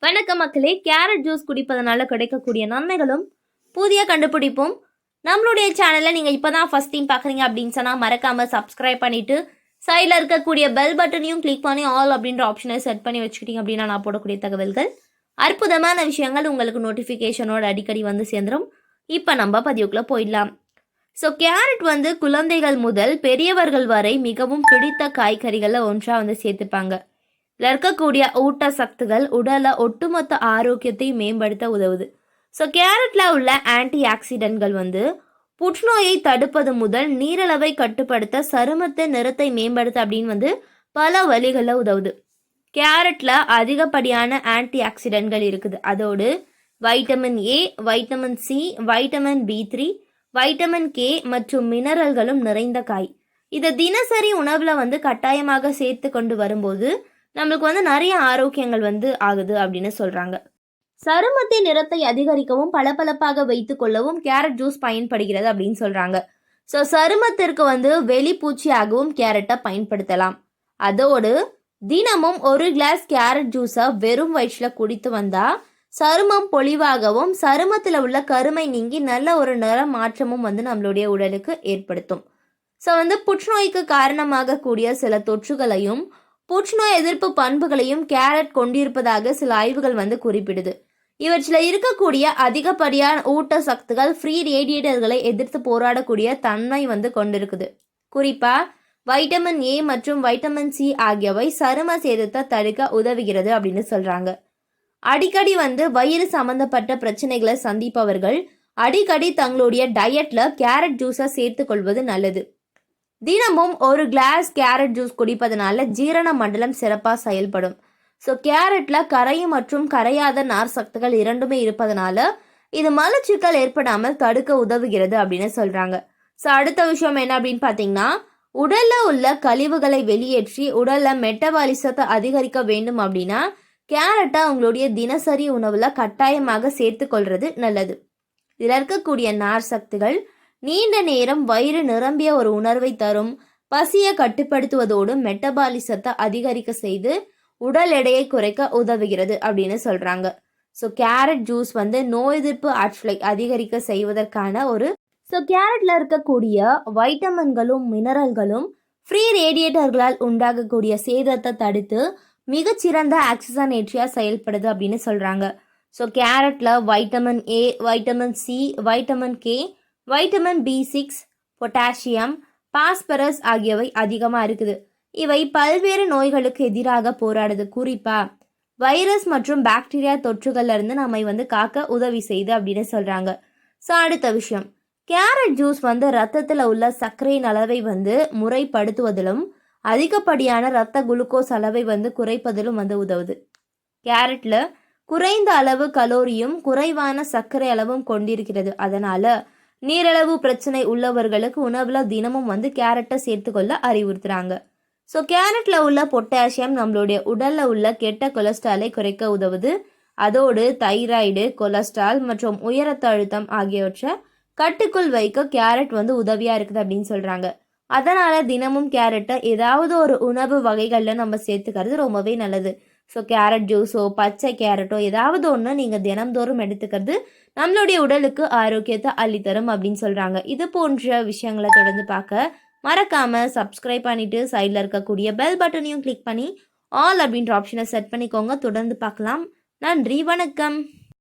வணக்கம் மக்களே. Carrot juice குடிப்பதனால கிடைக்கக்கூடிய நன்மைகளும் புதிய கண்டுபிடிப்பும் நம்மளுடைய சேனலை நீங்கள் இப்போ தான் ஃபஸ்ட் டைம் பார்க்குறீங்க அப்படின்னு சொன்னால் மறக்காமல் சப்ஸ்கிரைப் பண்ணிவிட்டு சைடில் இருக்கக்கூடிய பெல் பட்டனையும் கிளிக் பண்ணி ஆல் அப்படின்ற ஆப்ஷனை செட் பண்ணி வச்சுக்கிட்டீங்க அப்படின்னா நான் போடக்கூடிய தகவல்கள் அற்புதமான விஷயங்கள் உங்களுக்கு நோட்டிஃபிகேஷனோட அடிக்கடி வந்து சேர்ந்துடும். இப்போ நம்ம பதிவுக்குள்ளே போயிடலாம். ஸோ கேரட் வந்து குழந்தைகள் முதல் பெரியவர்கள் வரை மிகவும் பிடித்த காய்கறிகளில் ஒன்றாக வந்து சேர்த்துப்பாங்க. இதில் இருக்கக்கூடிய ஊட்டச்சத்துகள் உடலை ஒட்டுமொத்த ஆரோக்கியத்தை மேம்படுத்த உதவுது. ஸோ கேரட்டில் உள்ள ஆன்டி ஆக்சிடென்ட்கள் வந்து புற்றுநோயை தடுப்பது முதல் நீரிழவை கட்டுப்படுத்த சருமத்தை நிறத்தை மேம்படுத்த அப்படின்னு வந்து பல வழிகளில் உதவுது. கேரட்டில் அதிகப்படியான ஆன்டி ஆக்சிடென்ட்கள் இருக்குது. அதோடு vitamin A, vitamin C, vitamin B3, vitamin K மற்றும் மினரல்களும் நிறைந்த காய். இதை தினசரி உணவில் வந்து கட்டாயமாக சேர்த்து கொண்டு வரும்போது நம்மளுக்கு வந்து நிறைய ஆரோக்கியங்கள் வந்து ஆகுது அப்படின்னு சொல்கிறாங்க. சருமத்தின் நிறத்தை அதிகரிக்கவும் பளபளப்பாக வைத்து கொள்ளவும் கேரட் ஜூஸ் பயன்படுகிறது அப்படின்னு சொல்கிறாங்க. ஸோ சருமத்திற்கு வந்து வெளிப்பூச்சியாகவும் கேரட்டை பயன்படுத்தலாம். அதோடு தினமும் ஒரு கிளாஸ் கேரட் ஜூஸை வெறும் வயிற்றில் குடித்து வந்தால் சருமம் பொலிவாகவும் சருமத்தில் உள்ள கருமை நீங்கி நல்ல ஒரு நிற மாற்றமும் வந்து நம்மளுடைய உடலுக்கு ஏற்படுத்தும். ஸோ வந்து புற்றுநோய்க்கு காரணமாக கூடிய சில தொற்றுகளையும் புற்றுநோய் எதிர்ப்பு பண்புகளையும் கேரட் கொண்டிருப்பதாக சில ஆய்வுகள் வந்து குறிப்பிடுது. இவற்றில் இருக்கக்கூடிய அதிகப்படியான ஊட்டச்சத்துகள் ஃப்ரீ ரேடியேட்டர்களை எதிர்த்து போராடக்கூடிய தன்மை வந்து கொண்டிருக்குது. குறிப்பாக வைட்டமின் ஏ மற்றும் வைட்டமின் சி ஆகியவை சரும சேதத்தை தடுக்க உதவுகிறது அப்படின்னு சொல்கிறாங்க. அடிக்கடி வந்து வயிறு சம்பந்தப்பட்ட பிரச்சனைகளை சந்திப்பவர்கள் அடிக்கடி தங்களுடைய டயட்டில் கேரட் ஜூஸை சேர்த்து கொள்வது நல்லது. தினமும் ஒரு கிளாஸ் கேரட் ஜூஸ் குடிப்பதனால ஜீரண மண்டலம் சிறப்பாக செயல்படும். ஸோ கேரட்டில் கரையும் மற்றும் கரையாத நார் சத்துக்கள் இரண்டுமே இருப்பதனால இது மலச்சிக்கல் ஏற்படாமல் தடுக்க உதவுகிறது அப்படின்னு சொல்கிறாங்க. ஸோ அடுத்த விஷயம் என்ன அப்படின்னு பார்த்தீங்கன்னா, உடலில் உள்ள கழிவுகளை வெளியேற்றி உடலில் மெட்டபாலிசத்தை அதிகரிக்க வேண்டும் அப்படின்னா கேரட்டை உங்களுடைய தினசரி உணவில் கட்டாயமாக சேர்த்து கொள்வது நல்லது. இதில் இருக்கக்கூடிய நார் சத்துகள் நீண்ட நேரம் வயிறு நிரம்பிய ஒரு உணர்வை தரும், பசியை கட்டுப்படுத்துவதோடு மெட்டபாலிசத்தை அதிகரிக்க செய்து உடல் எடையை குறைக்க உதவுகிறது அப்படின்னு சொல்கிறாங்க. ஸோ கேரட் ஜூஸ் வந்து நோய் எதிர்ப்பு ஆற்றலை அதிகரிக்க செய்வதற்கான கேரட்டில் இருக்கக்கூடிய வைட்டமின்களும் மினரல்களும் ஃப்ரீ ரேடியேட்டர்களால் உண்டாகக்கூடிய சேதத்தை தடுத்து மிகச்சிறந்த ஆக்சிஜனேற்றியாக செயல்படுது அப்படின்னு சொல்கிறாங்க. ஸோ கேரட்டில் vitamin A, vitamin C, vitamin K, vitamin B6, potassium, phosphorus ஆகியவை அதிகமாக இருக்குது. இவை பல்வேறு நோய்களுக்கு எதிராக போராடுது. குறிப்பாக வைரஸ் மற்றும் பாக்டீரியா தொற்றுகள்லேருந்து நம்மை வந்து காக்க உதவி செய்யுது அப்படின்னு சொல்கிறாங்க. ஸோ அடுத்த விஷயம், கேரட் ஜூஸ் வந்து ரத்தத்தில் உள்ள சர்க்கரையின் அளவை வந்து முறைப்படுத்துவதிலும் அதிகப்படியான இரத்த குளுக்கோஸ் அளவை வந்து குறைப்பதிலும் வந்து உதவுது. கேரட்டில் குறைந்த அளவு கலோரியும் குறைவான சர்க்கரை அளவும் கொண்டிருக்கிறது. அதனால் நீரிழிவு பிரச்சனை உள்ளவர்களுக்கு உணவில் தினமும் வந்து கேரட்டை சேர்த்துக்கொள்ள அறிவுறுத்துறாங்க. ஸோ கேரட்டில் உள்ள பொட்டாசியம் நம்மளுடைய உடலில் உள்ள கெட்ட கொலஸ்ட்ராலை குறைக்க உதவுது. அதோடு தைராய்டு, கொலஸ்ட்ரால் மற்றும் உயர் ரத்த அழுத்தம் ஆகியவற்றை கட்டுக்குள் வைக்க கேரட் வந்து உதவியாக இருக்குது அப்படின்னு சொல்கிறாங்க. அதனால் தினமும் கேரட்டை ஏதாவது ஒரு உணவு வகைகளில் நம்ம சேர்த்துக்கிறது ரொம்பவே நல்லது. ஸோ கேரட் ஜூஸோ பச்சை கேரட்டோ ஏதாவது ஒன்று நீங்கள் தினம்தோறும் எடுத்துக்கிறது நம்மளுடைய உடலுக்கு ஆரோக்கியத்தை அள்ளித்தரும் அப்படின்னு சொல்கிறாங்க. இது போன்ற விஷயங்களை தொடர்ந்து பார்க்க மறக்காமல் சப்ஸ்கிரைப் பண்ணிவிட்டு சைடில் இருக்கக்கூடிய பெல் பட்டனையும் கிளிக் பண்ணி ஆல் அப்படின்ற ஆப்ஷனை செட் பண்ணிக்கோங்க. தொடர்ந்து பார்க்கலாம். நன்றி, வணக்கம்.